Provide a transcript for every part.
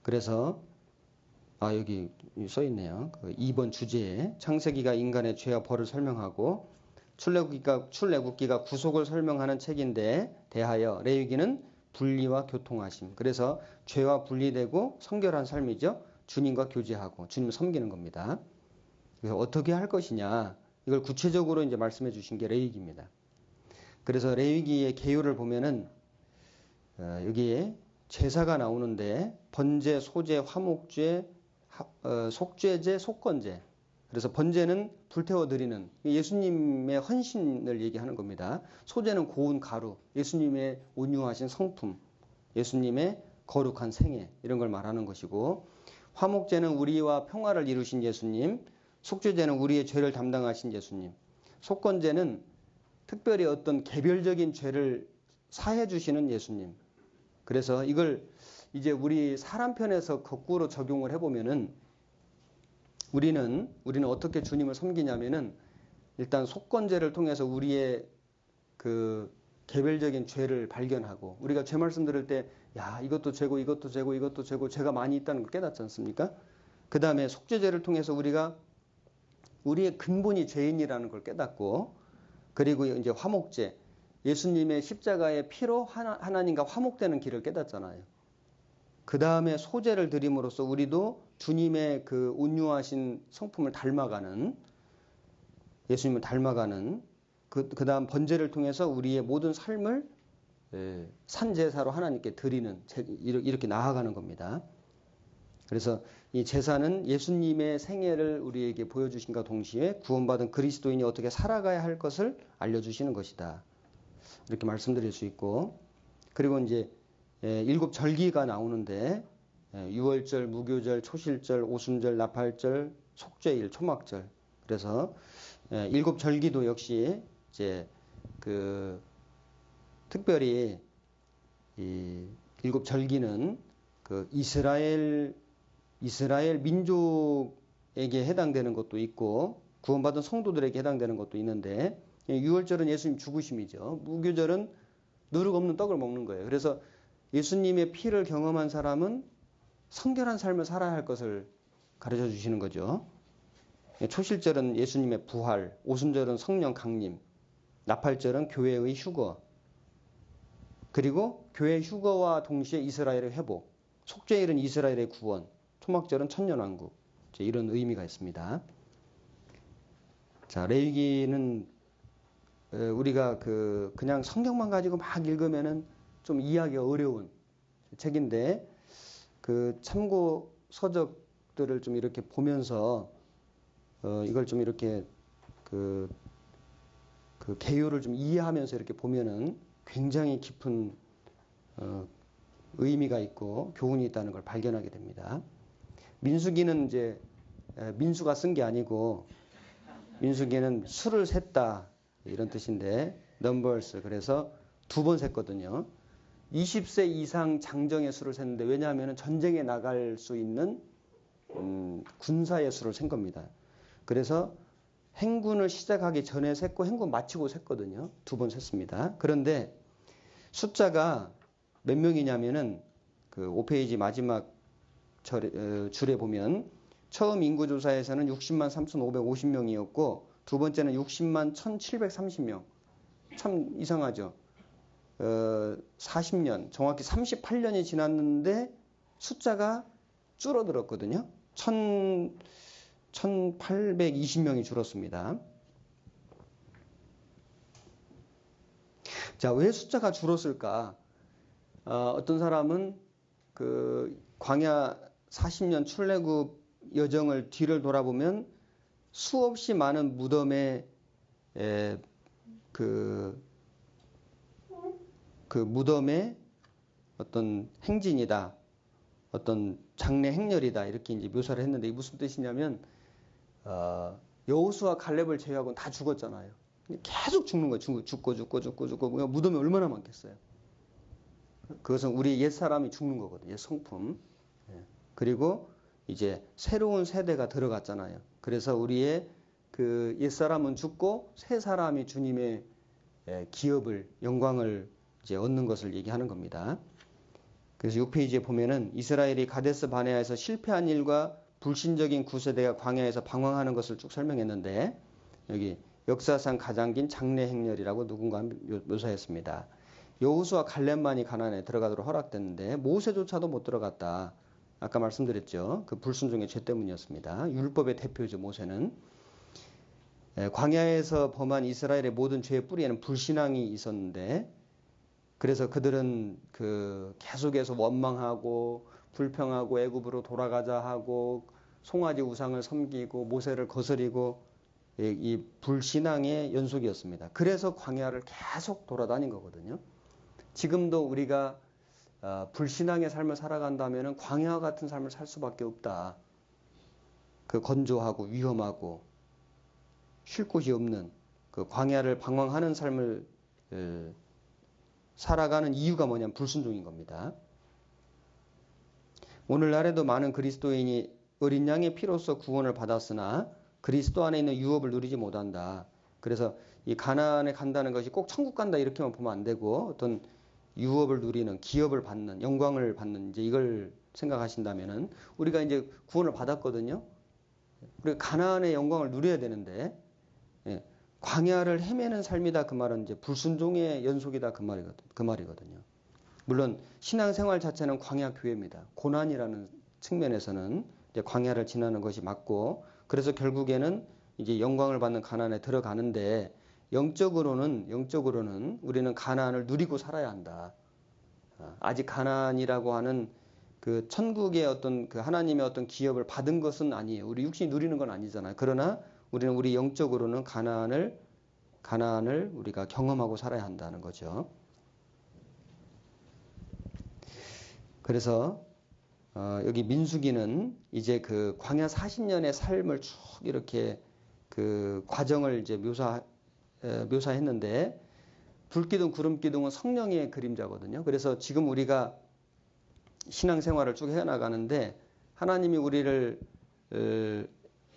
그래서 여기 써 있네요. 그 2번 주제에 창세기가 인간의 죄와 벌을 설명하고 출애굽기가 구속을 설명하는 책인데 대하여 레위기는 분리와 교통하심. 그래서 죄와 분리되고 성결한 삶이죠. 주님과 교제하고 주님을 섬기는 겁니다. 그래서 어떻게 할 것이냐 이걸 구체적으로 이제 말씀해 주신 게 레위기입니다. 그래서 레위기의 개요를 보면은 여기에 제사가 나오는데 번제, 소제, 화목제, 속죄제, 속건제. 그래서 번제는 불태워 드리는 예수님의 헌신을 얘기하는 겁니다. 소제는 고운 가루, 예수님의 온유하신 성품, 예수님의 거룩한 생애 이런 걸 말하는 것이고, 화목제는 우리와 평화를 이루신 예수님, 속죄제는 우리의 죄를 담당하신 예수님, 속건제는 특별히 어떤 개별적인 죄를 사해 주시는 예수님. 그래서 이걸 이제 우리 사람 편에서 거꾸로 적용을 해보면은 우리는 어떻게 주님을 섬기냐면은 일단 속건제를 통해서 우리의 그 개별적인 죄를 발견하고 우리가 죄 말씀 들을 때 야 이것도 죄고 이것도 죄고 이것도 죄고 죄가 많이 있다는 걸 깨닫지 않습니까? 그 다음에 속죄제를 통해서 우리가 우리의 근본이 죄인이라는 걸 깨닫고 그리고 이제 화목제 예수님의 십자가의 피로 하나님과 화목되는 길을 깨닫잖아요. 그 다음에 소제를 드림으로써 우리도 주님의 그 온유하신 성품을 닮아가는 예수님을 닮아가는 그 다음 번제를 통해서 우리의 모든 삶을 산제사로 하나님께 드리는 이렇게 나아가는 겁니다. 그래서 이 제사는 예수님의 생애를 우리에게 보여주신과 동시에 구원받은 그리스도인이 어떻게 살아가야 할 것을 알려주시는 것이다. 이렇게 말씀드릴 수 있고 그리고 이제 7절기가 나오는데 유월절, 무교절, 초실절, 오순절, 나팔절, 속죄일, 초막절. 그래서 7절기도 역시 이제 그 특별히 이 7절기는 그 이스라엘 민족에게 해당되는 것도 있고 구원받은 성도들에게 해당되는 것도 있는데 유월절은 예수님 죽으심이죠. 무교절은 누룩 없는 떡을 먹는 거예요. 그래서 예수님의 피를 경험한 사람은 성결한 삶을 살아야 할 것을 가르쳐 주시는 거죠. 초실절은 예수님의 부활, 오순절은 성령 강림, 나팔절은 교회의 휴거, 그리고 교회 휴거와 동시에 이스라엘의 회복, 속죄일은 이스라엘의 구원, 초막절은 천년왕국 이런 의미가 있습니다. 자, 레위기는 우리가 그냥 성경만 가지고 막 읽으면은 좀 이해하기가 어려운 책인데 그 참고 서적들을 좀 이렇게 보면서 이걸 좀 이렇게 그 개요를 좀 이해하면서 이렇게 보면은 굉장히 깊은 의미가 있고 교훈이 있다는 걸 발견하게 됩니다. 민수기는 이제 민수가 쓴 게 아니고 민수기는 수를 셌다 이런 뜻인데 numbers 그래서 2번 셌거든요. 20세 이상 장정의 수를 셌는데 왜냐하면 전쟁에 나갈 수 있는 군사의 수를 센 겁니다. 그래서 행군을 시작하기 전에 셌고 행군 마치고 셌거든요. 2번 셌습니다. 그런데 숫자가 몇 명이냐면은 그 5페이지 마지막 줄에 보면 처음 인구조사에서는 60만 3,550명이었고 두 번째는 60만 1,730명. 참 이상하죠. 40년, 정확히 38년이 지났는데 숫자가 줄어들었거든요. 1,820명이 줄었습니다. 자, 왜 숫자가 줄었을까? 어떤 사람은 그 광야 40년 출애굽 여정을 뒤를 돌아보면 수없이 많은 무덤에 그 무덤의 어떤 행진이다, 어떤 장례 행렬이다 이렇게 이제 묘사를 했는데 이게 무슨 뜻이냐면 여호수아 갈렙을 제외하고는 다 죽었잖아요. 계속 죽는 거예요. 죽고 무덤이 얼마나 많겠어요. 그것은 우리 옛 사람이 죽는 거거든요. 옛 성품. 그리고 이제 새로운 세대가 들어갔잖아요. 그래서 우리의 그 옛 사람은 죽고 새 사람이 주님의 기업을 영광을 이제 얻는 것을 얘기하는 겁니다. 그래서 6페이지에 보면은 이스라엘이 가데스 바네아에서 실패한 일과 불신적인 구세대가 광야에서 방황하는 것을 쭉 설명했는데 여기 역사상 가장 긴 장래 행렬이라고 누군가 묘사했습니다. 여호수아 갈렙만이 가나안에 들어가도록 허락됐는데 모세조차도 못 들어갔다. 아까 말씀드렸죠. 그 불순종의 죄 때문이었습니다. 율법의 대표죠, 모세는. 광야에서 범한 이스라엘의 모든 죄의 뿌리에는 불신앙이 있었는데 그래서 그들은 계속해서 원망하고 불평하고 애굽으로 돌아가자 하고 송아지 우상을 섬기고 모세를 거스리고 이 불신앙의 연속이었습니다. 그래서 광야를 계속 돌아다닌 거거든요. 지금도 우리가 불신앙의 삶을 살아간다면 광야와 같은 삶을 살 수밖에 없다. 그 건조하고 위험하고 쉴 곳이 없는 그 광야를 방황하는 삶을 살아가는 이유가 뭐냐면 불순종인 겁니다. 오늘날에도 많은 그리스도인이 어린 양의 피로써 구원을 받았으나 그리스도 안에 있는 유업을 누리지 못한다. 그래서 이 가나안에 간다는 것이 꼭 천국 간다 이렇게만 보면 안 되고 어떤 유업을 누리는, 기업을 받는, 영광을 받는 이제 이걸 생각하신다면은 우리가 이제 구원을 받았거든요. 우리가 가나안의 영광을 누려야 되는데 광야를 헤매는 삶이다 그 말은 이제 불순종의 연속이다 그 말이거든요. 물론 신앙생활 자체는 광야 교회입니다. 고난이라는 측면에서는 이제 광야를 지나는 것이 맞고 그래서 결국에는 이제 영광을 받는 가나안에 들어가는데 영적으로는 우리는 가나안을 누리고 살아야 한다. 아직 가나안이라고 하는 그 천국의 어떤 그 하나님의 어떤 기업을 받은 것은 아니에요. 우리 육신이 누리는 건 아니잖아요. 그러나 우리는 우리 영적으로는 가나안을 우리가 경험하고 살아야 한다는 거죠. 그래서 여기 민수기는 이제 그 광야 40년의 삶을 쭉 이렇게 그 과정을 이제 묘사했는데 불기둥, 구름기둥은 성령의 그림자거든요. 그래서 지금 우리가 신앙생활을 쭉 해나가는데 하나님이 우리를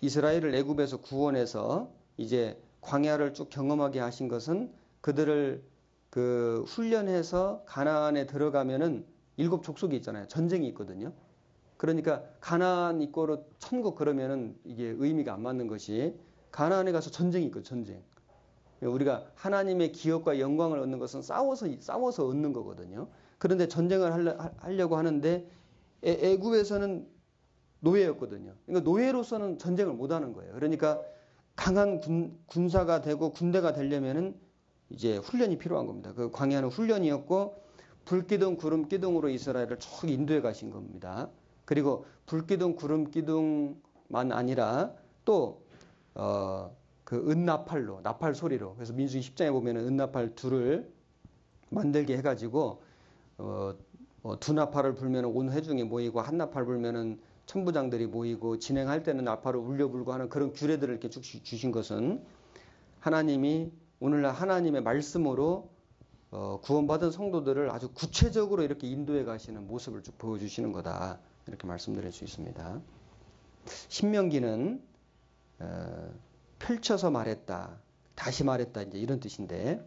이스라엘을 애굽에서 구원해서 이제 광야를 쭉 경험하게 하신 것은 그들을 그 훈련해서 가나안에 들어가면은 7 족속이 있잖아요. 전쟁이 있거든요. 그러니까 가나안 있고로 천국 그러면은 이게 의미가 안 맞는 것이 가나안에 가서 전쟁이 있거든요. 전쟁. 우리가 하나님의 기업과 영광을 얻는 것은 싸워서 얻는 거거든요. 그런데 전쟁을 하려고 하는데 애굽에서는 노예였거든요. 그러니까 노예로서는 전쟁을 못 하는 거예요. 그러니까 강한 군사가 되고 군대가 되려면은 이제 훈련이 필요한 겁니다. 그 광야는 훈련이었고 불기둥, 구름기둥으로 이스라엘을 쭉 인도해 가신 겁니다. 그리고 불기둥, 구름기둥만 아니라 또 그 은나팔로, 나팔 소리로. 그래서 민수기 10장에 보면은 은나팔 둘을 만들게 해가지고 두 나팔을 불면 온 회중이 모이고 한 나팔 불면은 천부장들이 모이고 진행할 때는 나팔을 울려 불고 하는 그런 규례들을 이렇게 쭉 주신 것은 하나님이 오늘날 하나님의 말씀으로 구원받은 성도들을 아주 구체적으로 이렇게 인도해 가시는 모습을 쭉 보여주시는 거다. 이렇게 말씀드릴 수 있습니다. 신명기는 펼쳐서 말했다. 다시 말했다. 이제 이런 뜻인데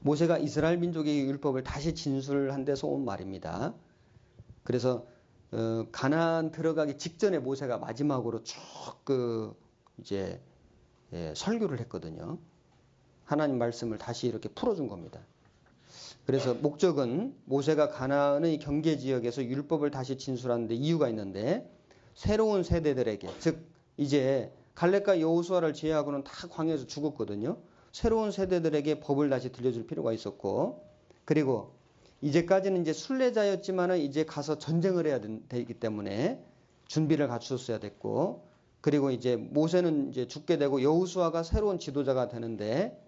모세가 이스라엘 민족의 율법을 다시 진술한 데서 온 말입니다. 그래서 가나안 들어가기 직전에 모세가 마지막으로 쭉 이제 설교를 했거든요. 하나님 말씀을 다시 이렇게 풀어준 겁니다. 그래서 목적은 모세가 가나안의 경계 지역에서 율법을 다시 진술하는데 이유가 있는데 새로운 세대들에게 즉 이제 갈렙과 여호수아를 제외하고는 다 광야에서 죽었거든요. 새로운 세대들에게 법을 다시 들려줄 필요가 있었고 그리고 이제까지는 이제 순례자였지만은 이제 가서 전쟁을 해야 되기 때문에 준비를 갖추었어야 됐고 그리고 이제 모세는 이제 죽게 되고 여호수아가 새로운 지도자가 되는데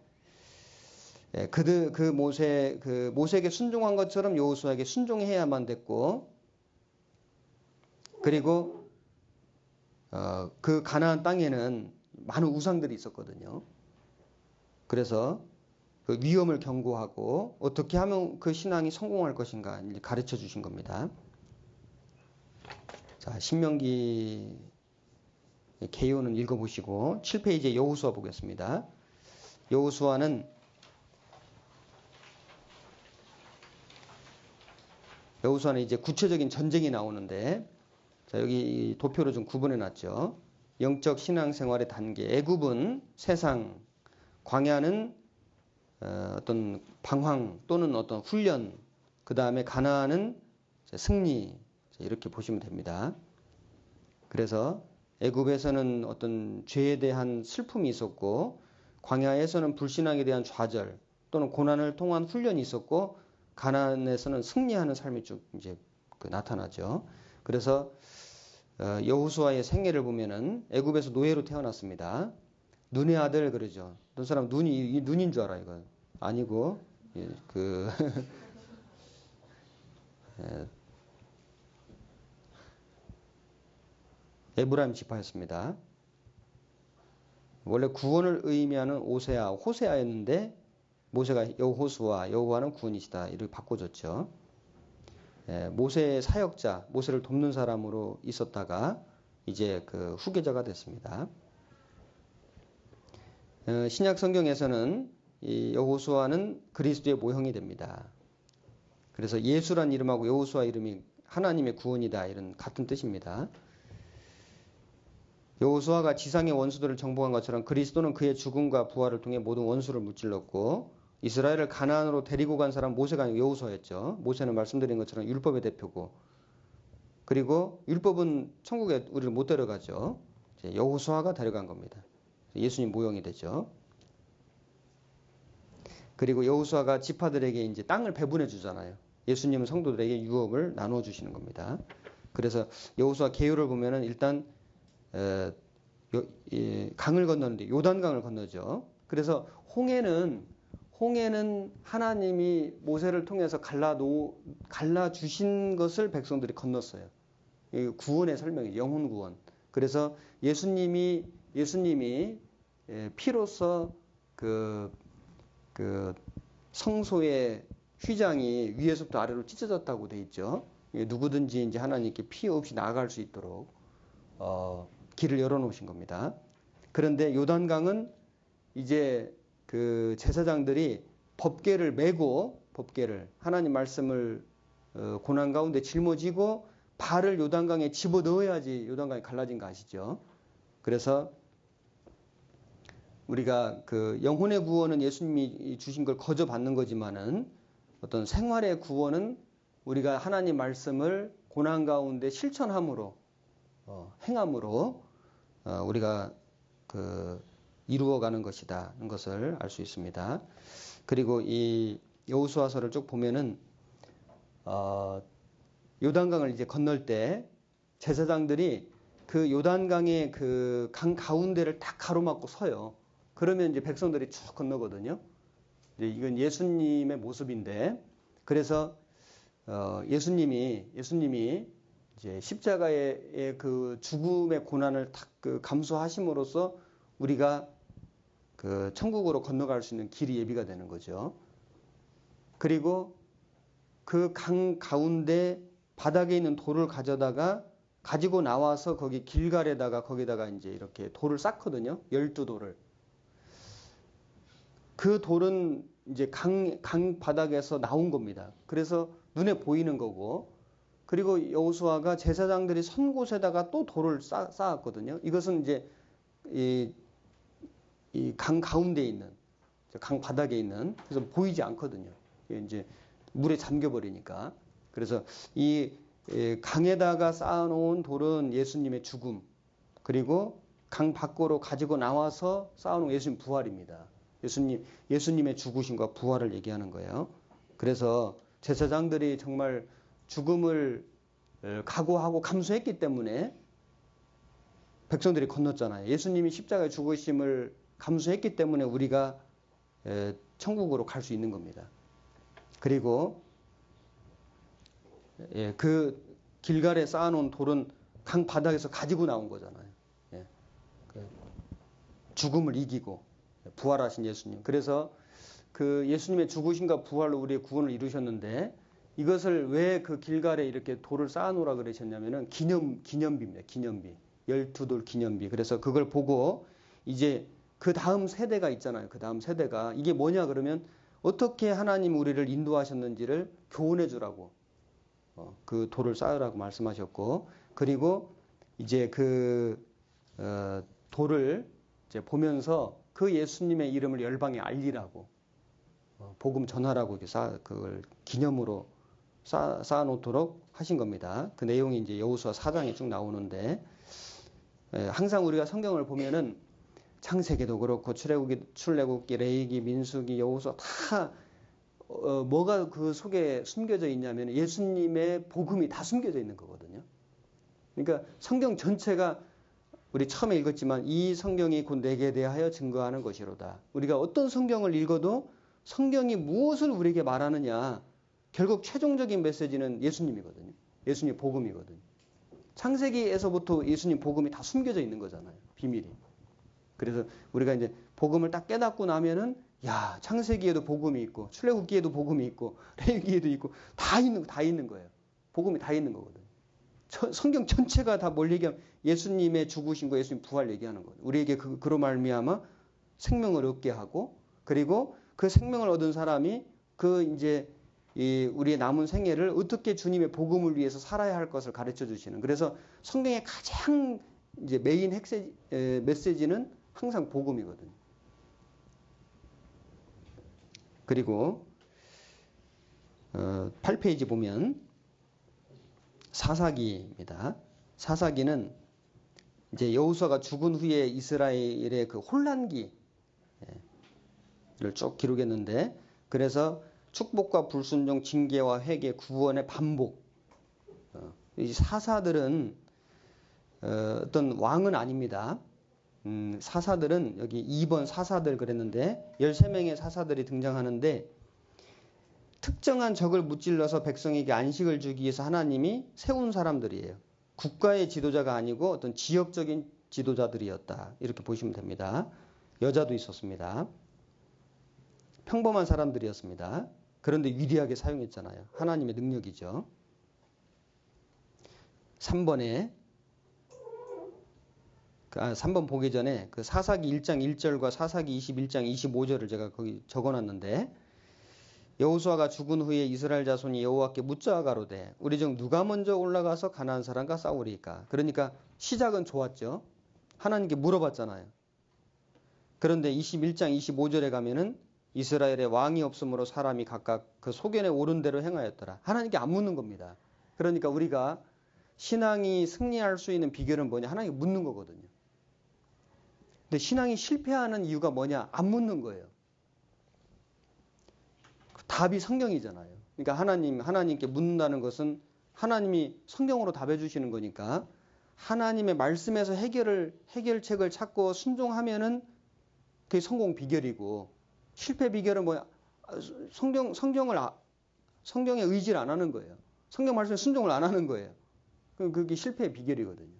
모세에게 순종한 것처럼 여호수아에게 순종해야만 됐고 그리고 그 가나안 땅에는 많은 우상들이 있었거든요. 그래서 그 위험을 경고하고 어떻게 하면 그 신앙이 성공할 것인가 가르쳐 주신 겁니다. 자, 신명기 개요는 읽어보시고 7페이지에 여호수아 보겠습니다. 여호수아는 여호수아는 이제 구체적인 전쟁이 나오는데, 자, 여기 도표로 좀 구분해 놨죠. 영적 신앙생활의 단계. 애굽은 세상, 광야는 어떤 방황 또는 어떤 훈련, 그 다음에 가나안은 승리, 이렇게 보시면 됩니다. 그래서 애굽에서는 어떤 죄에 대한 슬픔이 있었고, 광야에서는 불신앙에 대한 좌절 또는 고난을 통한 훈련이 있었고, 가나안에서는 승리하는 삶이 쭉 이제 나타나죠. 그래서 여호수아의 생애를 보면은 애굽에서 노예로 태어났습니다. 눈의 아들 그러죠. 어떤 사람 눈이 눈인 줄 알아 이거 아니고 그 에브라임 지파였습니다. 원래 구원을 의미하는 오세아, 호세아였는데 모세가 여호수아, 여호와는 구원이시다 이렇게 바꿔줬죠. 모세의 사역자, 모세를 돕는 사람으로 있었다가 이제 그 후계자가 됐습니다. 신약 성경에서는 이 여호수아는 그리스도의 모형이 됩니다. 그래서 예수란 이름하고 여호수아 이름이 하나님의 구원이다 이런 같은 뜻입니다. 여호수아가 지상의 원수들을 정복한 것처럼 그리스도는 그의 죽음과 부활을 통해 모든 원수를 무찔렀고, 이스라엘을 가나안으로 데리고 간 사람 모세가 아니고 여호수아였죠. 모세는 말씀드린 것처럼 율법의 대표고, 그리고 율법은 천국에 우리를 못 데려가죠. 여호수아가 데려간 겁니다. 예수님 모형이 되죠. 그리고 여호수아가 지파들에게 이제 땅을 배분해 주잖아요. 예수님은 성도들에게 유업을 나눠 주시는 겁니다. 그래서 여호수아 계율을 보면은 일단 강을 건너는데 요단강을 건너죠. 그래서 홍해는 하나님이 모세를 통해서 갈라 주신 것을 백성들이 건넜어요. 구원의 설명이 영혼 구원. 그래서 예수님이 피로써 그 성소의 휘장이 위에서부터 아래로 찢어졌다고 돼 있죠. 누구든지 이제 하나님께 피해 없이 나아갈 수 있도록 길을 열어놓으신 겁니다. 그런데 요단강은 이제 그 제사장들이 법궤를 메고 하나님 말씀을 고난 가운데 짊어지고 발을 요단강에 집어 넣어야지 요단강이 갈라진 거 아시죠? 그래서 우리가 그 영혼의 구원은 예수님이 주신 걸 거저 받는 거지만은 어떤 생활의 구원은 우리가 하나님 말씀을 고난 가운데 실천함으로 행함으로 우리가 그 이루어가는 것이다는 것을 알 수 있습니다. 그리고 이 여호수아서를 쭉 보면은 요단강을 이제 건널 때 제사장들이 그 요단강의 그 강 가운데를 딱 가로막고 서요. 그러면 이제 백성들이 쭉 건너거든요. 이건 예수님의 모습인데, 그래서 예수님이 이제 십자가의 그 죽음의 고난을 딱 그 감수하심으로써 우리가 그 천국으로 건너갈 수 있는 길이 예비가 되는 거죠. 그리고 그 강 가운데 바닥에 있는 돌을 가지고 나와서 거기 길갈에다가 거기다가 이제 이렇게 돌을 쌓거든요. 12돌을. 그 돌은 이제 강 바닥에서 나온 겁니다. 그래서 눈에 보이는 거고, 그리고 여호수아가 제사장들이 선 곳에다가 또 돌을 쌓았거든요. 이것은 이제 이 강 가운데 있는, 강 바닥에 있는, 그래서 보이지 않거든요. 이제 물에 잠겨버리니까. 그래서 이 강에다가 쌓아놓은 돌은 예수님의 죽음, 그리고 강 밖으로 가지고 나와서 쌓아놓은 예수님 부활입니다. 예수님의 죽으심과 부활을 얘기하는 거예요. 그래서 제사장들이 정말 죽음을 각오하고 감수했기 때문에 백성들이 건넜잖아요. 예수님이 십자가에 죽으심을 감수했기 때문에 우리가 천국으로 갈 수 있는 겁니다. 그리고 그 길갈에 쌓아놓은 돌은 강 바닥에서 가지고 나온 거잖아요. 죽음을 이기고 부활하신 예수님. 그래서 그 예수님의 죽으심과 부활로 우리의 구원을 이루셨는데, 이것을 왜 그 길갈에 이렇게 돌을 쌓아놓으라 그러셨냐면은 기념비입니다. 기념비. 12돌 기념비. 그래서 그걸 보고 이제 그 다음 세대가 있잖아요. 그 다음 세대가 이게 뭐냐 그러면 어떻게 하나님 우리를 인도하셨는지를 교훈해 주라고 그 돌을 쌓으라고 말씀하셨고, 그리고 이제 돌을 이제 보면서 그 예수님의 이름을 열방에 알리라고, 복음 전하라고 이렇게 그걸 기념으로 쌓아놓도록 하신 겁니다. 그 내용이 이제 여호수아 4장에 쭉 나오는데, 항상 우리가 성경을 보면은 창세기도 그렇고 출애굽기, 레위기, 민수기, 여호수아 다 뭐가 그 속에 숨겨져 있냐면 예수님의 복음이 다 숨겨져 있는 거거든요. 그러니까 성경 전체가 우리 처음에 읽었지만 이 성경이 곧 내게 대하여 증거하는 것이로다. 우리가 어떤 성경을 읽어도 성경이 무엇을 우리에게 말하느냐, 결국 최종적인 메시지는 예수님이거든요. 예수님 복음이거든요. 창세기에서부터 예수님 복음이 다 숨겨져 있는 거잖아요. 비밀이. 그래서 우리가 이제 복음을 딱 깨닫고 나면은, 야, 창세기에도 복음이 있고 출애굽기에도 복음이 있고 레위기에도 있고 다 있는 거예요. 복음이 다 있는 거거든요. 성경 전체가 다 뭘 얘기하면 예수님의 죽으신 거, 예수님 부활 얘기하는 거예요. 우리에게 그로 말미암아 생명을 얻게 하고, 그리고 그 생명을 얻은 사람이 이제 우리의 남은 생애를 어떻게 주님의 복음을 위해서 살아야 할 것을 가르쳐 주시는. 그래서 성경의 가장 이제 메인 메시지는 항상 복음이거든요. 그리고 8페이지 보면 사사기입니다. 사사기는 이제 여호수아가 죽은 후에 이스라엘의 그 혼란기를 쭉 기록했는데, 그래서 축복과 불순종, 징계와 회개, 구원의 반복. 이 사사들은 어떤 왕은 아닙니다. 사사들은 여기 2번 사사들 그랬는데 13명의 사사들이 등장하는데, 특정한 적을 무찔러서 백성에게 안식을 주기 위해서 하나님이 세운 사람들이에요. 국가의 지도자가 아니고 어떤 지역적인 지도자들이었다. 이렇게 보시면 됩니다. 여자도 있었습니다. 평범한 사람들이었습니다. 그런데 위대하게 사용했잖아요. 하나님의 능력이죠. 3번 보기 전에 그 사사기 1장 1절과 사사기 21장 25절을 제가 거기 적어놨는데, 여호수아가 죽은 후에 이스라엘 자손이 여호와께 묻자 가로되 우리 중 누가 먼저 올라가서 가나안 사람과 싸우리까. 그러니까 시작은 좋았죠. 하나님께 물어봤잖아요. 그런데 21장 25절에 가면은 이스라엘에 왕이 없으므로 사람이 각각 그 소견에 오른 대로 행하였더라. 하나님께 안 묻는 겁니다. 그러니까 우리가 신앙이 승리할 수 있는 비결은 뭐냐? 하나님께 묻는 거거든요. 근데 신앙이 실패하는 이유가 뭐냐? 안 묻는 거예요. 답이 성경이잖아요. 그러니까 하나님께 묻는다는 것은 하나님이 성경으로 답해 주시는 거니까, 하나님의 말씀에서 해결책을 찾고 순종하면은 그게 성공 비결이고, 실패 비결은 뭐야? 성경의 의지를 안 하는 거예요. 성경 말씀에 순종을 안 하는 거예요. 그게 실패의 비결이거든요.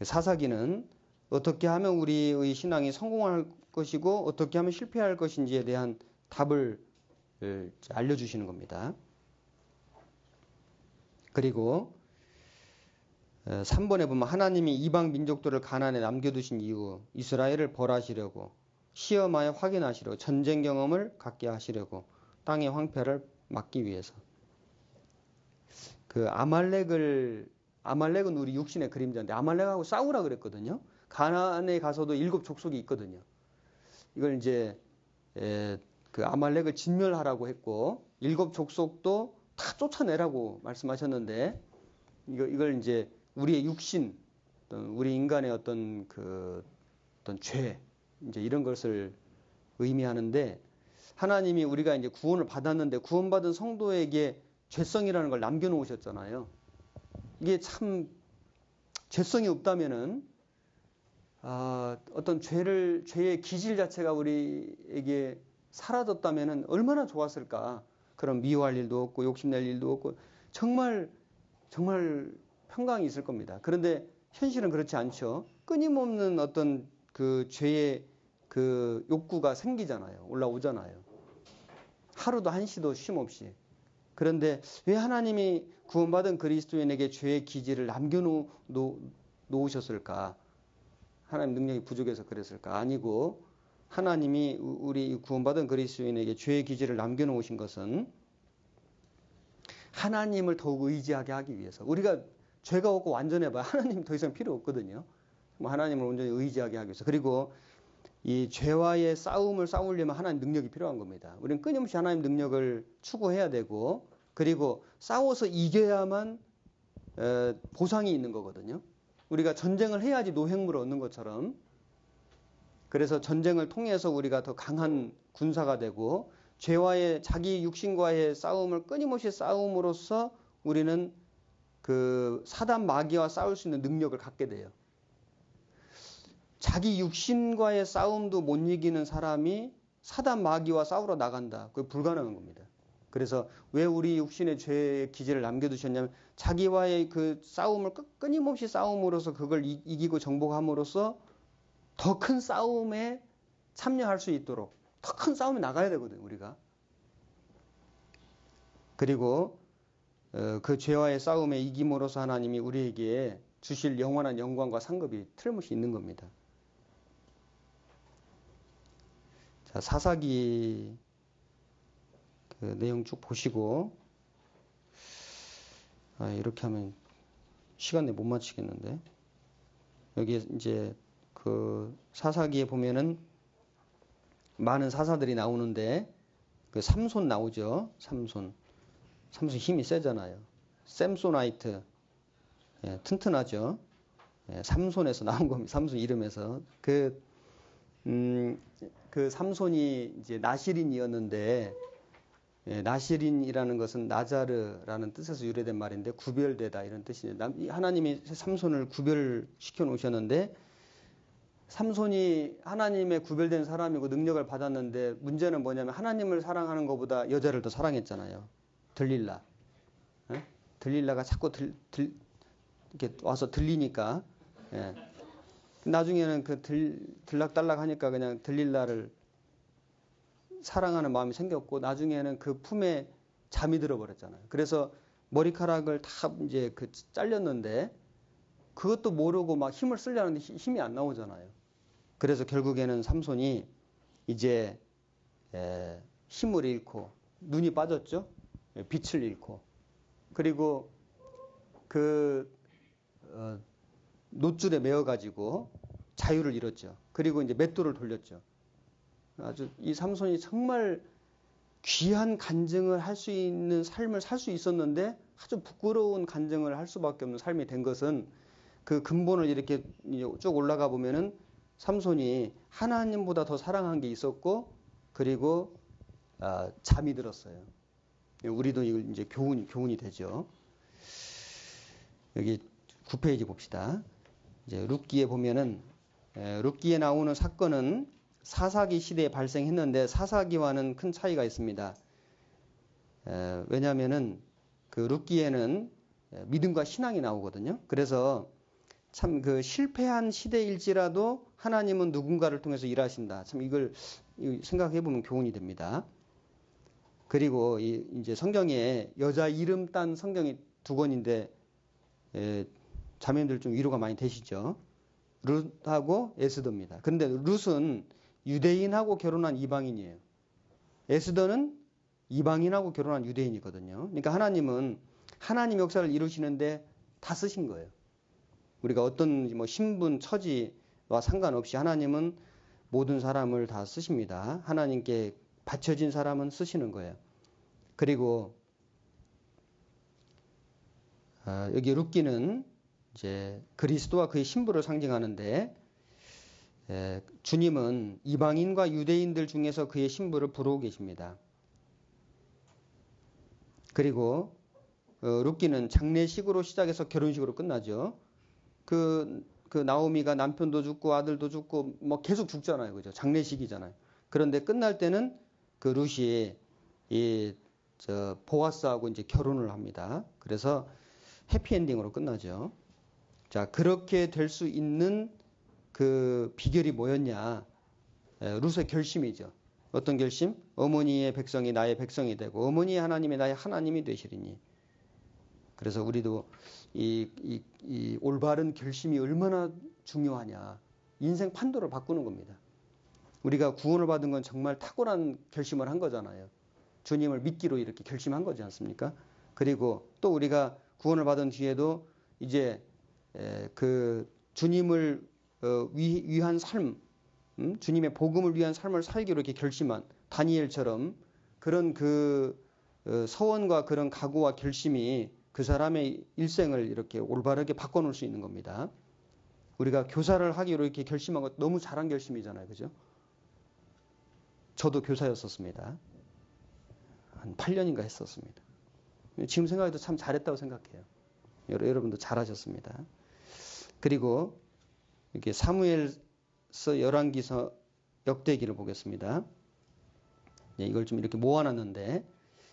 사사기는 어떻게 하면 우리의 신앙이 성공할 것이고 어떻게 하면 실패할 것인지에 대한 답을 알려주시는 겁니다. 그리고 3번에 보면 하나님이 이방 민족들을 가나안에 남겨두신 이유, 이스라엘을 벌하시려고, 시험하여 확인하시려고, 전쟁 경험을 갖게 하시려고, 땅의 황폐를 막기 위해서. 그 아말렉은 우리 육신의 그림자인데 아말렉하고 싸우라 그랬거든요. 가나안에 가서도 7 족속이 있거든요. 이걸 이제 그 아말렉을 진멸하라고 했고 7 족속도 다 쫓아내라고 말씀하셨는데, 이걸 이제 우리의 육신, 우리 인간의 어떤 죄, 이제 이런 것을 의미하는데, 하나님이 우리가 이제 구원을 받았는데 구원받은 성도에게 죄성이라는 걸 남겨놓으셨잖아요. 이게 참 죄성이 없다면은 어떤 죄의 기질 자체가 우리에게 사라졌다면은 얼마나 좋았을까. 그런 미워할 일도 없고 욕심낼 일도 없고 정말 평강이 있을 겁니다. 그런데 현실은 그렇지 않죠. 끊임없는 어떤 그 죄의 그 욕구가 생기잖아요. 올라오잖아요. 하루도 한시도 쉼 없이. 그런데 왜 하나님이 구원받은 그리스도인에게 죄의 기질을 남겨놓으셨을까? 하나님 능력이 부족해서 그랬을까? 아니고, 하나님이 우리 구원받은 그리스도인에게 죄의 기질을 남겨놓으신 것은 하나님을 더욱 의지하게 하기 위해서. 우리가 죄가 없고 완전해봐야 하나님 더 이상 필요 없거든요. 하나님을 온전히 의지하게 하기 위해서. 그리고 이 죄와의 싸움을 싸우려면 하나님 능력이 필요한 겁니다. 우리는 끊임없이 하나님 능력을 추구해야 되고, 그리고 싸워서 이겨야만 보상이 있는 거거든요. 우리가 전쟁을 해야지 노획물을 얻는 것처럼. 그래서 전쟁을 통해서 우리가 더 강한 군사가 되고, 죄와의 자기 육신과의 싸움을 끊임없이 싸움으로써 우리는 그 사단 마귀와 싸울 수 있는 능력을 갖게 돼요. 자기 육신과의 싸움도 못 이기는 사람이 사단 마귀와 싸우러 나간다. 그게 불가능한 겁니다. 그래서 왜 우리 육신의 죄의 기제를 남겨두셨냐면 자기와의 그 싸움을 끊임없이 싸움으로써 그걸 이기고 정복함으로써 더 큰 싸움에 참여할 수 있도록 더 큰 싸움에 나가야 되거든요. 우리가. 그리고 그 죄와의 싸움에 이김으로써 하나님이 우리에게 주실 영원한 영광과 상급이 틀림없이 있는 겁니다. 자, 사사기 그 내용 쭉 보시고, 이렇게 하면 시간 내에 못 마치겠는데, 여기 이제 그 사사기에 보면은 많은 사사들이 나오는데, 그 삼손 나오죠. 삼손 힘이 세잖아요. 샘소나이트, 튼튼하죠. 삼손에서 나온 겁니다. 삼손 이름에서. 그 삼손이 이제 나시린이었는데, 나시린이라는 것은 나자르라는 뜻에서 유래된 말인데 구별되다 이런 뜻이에요. 하나님이 삼손을 구별시켜 놓으셨는데, 삼손이 하나님의 구별된 사람이고 능력을 받았는데 문제는 뭐냐면 하나님을 사랑하는 것보다 여자를 더 사랑했잖아요. 들릴라. 들릴라가 자꾸 이렇게 와서 들리니까, 나중에는 그 들락달락 하니까 그냥 들릴라를 사랑하는 마음이 생겼고, 나중에는 그 품에 잠이 들어버렸잖아요. 그래서 머리카락을 다 이제 그 잘렸는데, 그것도 모르고 막 힘을 쓰려는데 힘이 안 나오잖아요. 그래서 결국에는 삼손이 이제 힘을 잃고 눈이 빠졌죠. 빛을 잃고, 그리고 그 노줄에 매어가지고 자유를 잃었죠. 그리고 이제 맷돌을 돌렸죠. 아주 이 삼손이 정말 귀한 간증을 할 수 있는 삶을 살 수 있었는데 아주 부끄러운 간증을 할 수밖에 없는 삶이 된 것은, 그 근본을 이렇게 쭉 올라가 보면은 삼손이 하나님보다 더 사랑한 게 있었고, 그리고 잠이 들었어요. 우리도 이제 교훈이 되죠. 여기 9페이지 봅시다. 이제 룻기에 보면은, 룻기에 나오는 사건은 사사기 시대에 발생했는데 사사기와는 큰 차이가 있습니다. 왜냐하면은 그 룻기에는 믿음과 신앙이 나오거든요. 그래서 참 그 실패한 시대일지라도 하나님은 누군가를 통해서 일하신다. 참 이걸 생각해 보면 교훈이 됩니다. 그리고 이제 성경에 여자 이름 딴 성경이 2권인데, 자매님들 좀 위로가 많이 되시죠? 룻하고 에스더입니다. 그런데 룻은 유대인하고 결혼한 이방인이에요. 에스더는 이방인하고 결혼한 유대인이거든요. 그러니까 하나님은 하나님 역사를 이루시는데 다 쓰신 거예요. 우리가 어떤 뭐 신분, 처지와 상관없이 하나님은 모든 사람을 다 쓰십니다. 하나님께 바쳐진 사람은 쓰시는 거예요. 그리고 여기 룻기는 이제 그리스도와 그의 신부를 상징하는데, 주님은 이방인과 유대인들 중에서 그의 신부를 부르고 계십니다. 그리고 룻기는 장례식으로 시작해서 결혼식으로 끝나죠. 그 나오미가 남편도 죽고 아들도 죽고 뭐 계속 죽잖아요. 그죠? 장례식이잖아요. 그런데 끝날 때는 그 룻이 보아스하고 이제 결혼을 합니다. 그래서 해피엔딩으로 끝나죠. 자, 그렇게 될 수 있는 그 비결이 뭐였냐? 룻의 결심이죠. 어떤 결심? 어머니의 백성이 나의 백성이 되고 어머니의 하나님이 나의 하나님이 되시리니. 그래서 우리도 이 올바른 결심이 얼마나 중요하냐. 인생 판도를 바꾸는 겁니다. 우리가 구원을 받은 건 정말 탁월한 결심을 한 거잖아요. 주님을 믿기로 이렇게 결심한 거지 않습니까? 그리고 또 우리가 구원을 받은 뒤에도 이제 그 주님을 위한 삶, 주님의 복음을 위한 삶을 살기로 이렇게 결심한 다니엘처럼 그런 그 서원과 그런 각오와 결심이 그 사람의 일생을 이렇게 올바르게 바꿔놓을 수 있는 겁니다. 우리가 교사를 하기로 이렇게 결심한 것 너무 잘한 결심이잖아요. 그죠? 저도 교사였었습니다. 한 8년인가 했었습니다. 지금 생각해도 참 잘했다고 생각해요. 여러분도 잘하셨습니다. 그리고 이렇게 사무엘서 열왕기서 역대기를 보겠습니다. 이걸 좀 이렇게 모아놨는데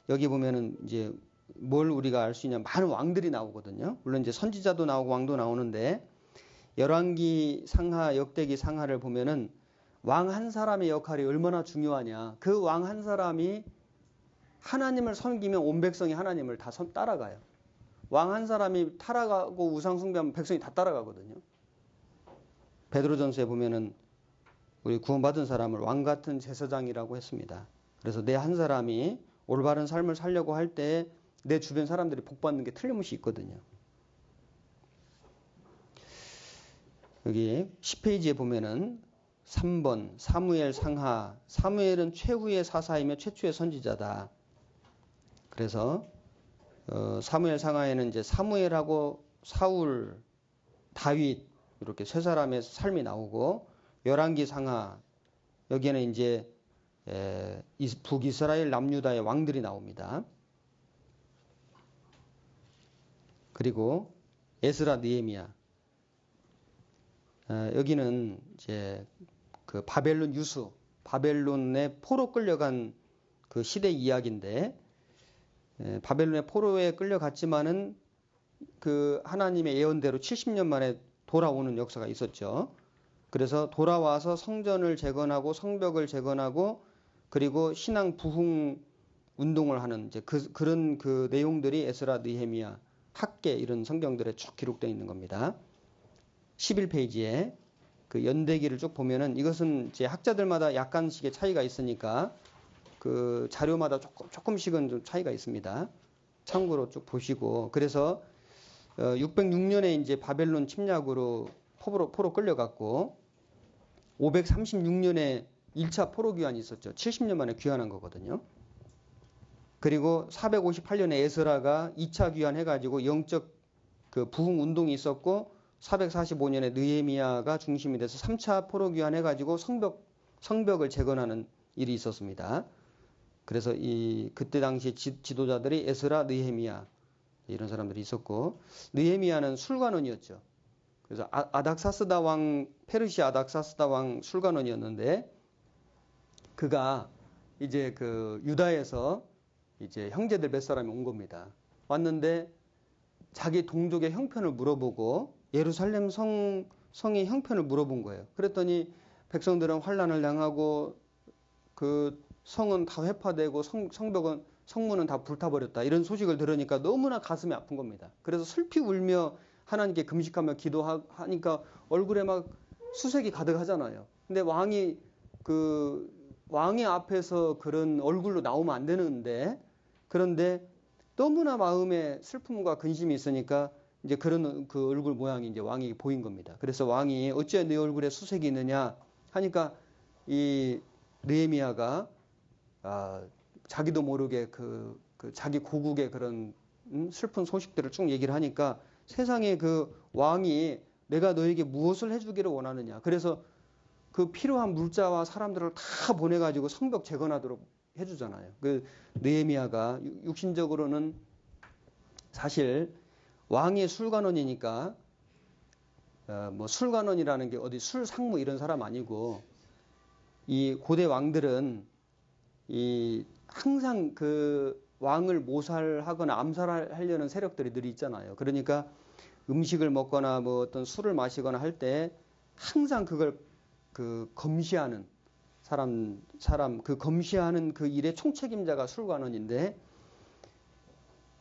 여기 보면은 이제 뭘 우리가 알 수 있냐, 많은 왕들이 나오거든요. 물론 이제 선지자도 나오고 왕도 나오는데 열왕기 상하, 역대기 상하를 보면은 왕 한 사람의 역할이 얼마나 중요하냐. 그 왕 한 사람이 하나님을 섬기면 온 백성이 하나님을 다 따라가요. 왕 한 사람이 타락하고 우상 숭배하면 백성이 다 따라가거든요. 베드로전서에 보면은 우리 구원받은 사람을 왕 같은 제사장이라고 했습니다. 그래서 내 한 사람이 올바른 삶을 살려고 할 때 내 주변 사람들이 복받는 게 틀림없이 있거든요. 여기 10페이지에 보면은 3번 사무엘 상하, 사무엘은 최후의 사사이며 최초의 선지자다. 그래서 사무엘 상하에는 이제 사무엘하고 사울, 다윗 이렇게 세 사람의 삶이 나오고, 열왕기 상하 여기에는 이제 북이스라엘 남유다의 왕들이 나옵니다. 그리고 에스라, 느헤미야, 여기는 이제 그 바벨론 유수, 바벨론의 포로 끌려간 그 시대 이야기인데, 바벨론의 포로에 끌려갔지만은 그 하나님의 예언대로 70년 만에 돌아오는 역사가 있었죠. 그래서 돌아와서 성전을 재건하고 성벽을 재건하고 그리고 신앙 부흥 운동을 하는 이제 그런 그 내용들이 에스라, 느헤미야, 학계 이런 성경들에 쭉 기록되어 있는 겁니다. 11페이지에 그 연대기를 쭉 보면은 이것은 이제 학자들마다 약간씩의 차이가 있으니까 그 자료마다 조금씩은 좀 차이가 있습니다. 참고로 쭉 보시고, 그래서 606년에 이제 바벨론 침략으로 포로 끌려갔고 536년에 1차 포로 귀환이 있었죠. 70년 만에 귀환한 거거든요. 그리고 458년에 에스라가 2차 귀환해가지고 영적 그 부흥 운동이 있었고 445년에 느헤미야가 중심이 돼서 3차 포로 귀환해가지고 성벽을 재건하는 일이 있었습니다. 그래서 그때 당시 지도자들이 에스라, 느헤미야 이런 사람들이 있었고, 느헤미야는 술관원이었죠. 그래서 아닥사스다 왕, 페르시아 아닥사스다 왕 술관원이었는데, 그가 이제 그 유다에서 이제 형제들 몇 사람이 온 겁니다. 왔는데 자기 동족의 형편을 물어보고 예루살렘 성의 형편을 물어본 거예요. 그랬더니 백성들은 환난을 당하고 그 성은 다 회파되고 성문은 다 불타버렸다. 이런 소식을 들으니까 너무나 가슴이 아픈 겁니다. 그래서 슬피 울며 하나님께 금식하며 기도하니까 얼굴에 막 수색이 가득하잖아요. 근데 왕의 앞에서 그런 얼굴로 나오면 안 되는데, 그런데 너무나 마음에 슬픔과 근심이 있으니까 이제 그런 그 얼굴 모양이 이제 왕에게 보인 겁니다. 그래서 왕이 어찌 내 얼굴에 수색이 있느냐 하니까 이 느헤미야가 자기도 모르게 그 자기 고국의 그런 슬픈 소식들을 쭉 얘기를 하니까 세상에 그 왕이 내가 너에게 무엇을 해주기를 원하느냐. 그래서 그 필요한 물자와 사람들을 다 보내가지고 성벽 재건하도록 해주잖아요. 그 느헤미야가 육신적으로는 사실 왕의 술관원이니까 뭐 술관원이라는 게 어디 술상무 이런 사람 아니고, 이 고대 왕들은 항상 그 왕을 모살하거나 암살하려는 세력들이 늘 있잖아요. 그러니까 음식을 먹거나 뭐 어떤 술을 마시거나 할 때 항상 그걸 그 검시하는 사람 그 검시하는 그 일의 총책임자가 술관원인데,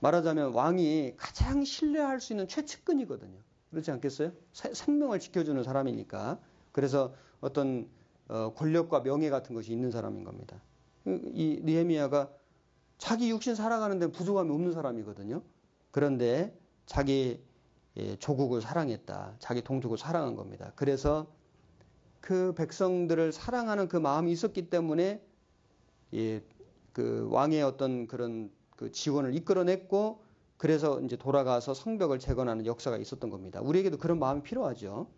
말하자면 왕이 가장 신뢰할 수 있는 최측근이거든요. 그렇지 않겠어요? 생명을 지켜주는 사람이니까. 그래서 어떤 권력과 명예 같은 것이 있는 사람인 겁니다. 이 느헤미야가 자기 육신 살아가는데 부족함이 없는 사람이거든요. 그런데 자기 조국을 사랑했다. 자기 동족을 사랑한 겁니다. 그래서 그 백성들을 사랑하는 그 마음이 있었기 때문에 그 왕의 어떤 그런 그 지원을 이끌어냈고, 그래서 이제 돌아가서 성벽을 재건하는 역사가 있었던 겁니다. 우리에게도 그런 마음이 필요하죠.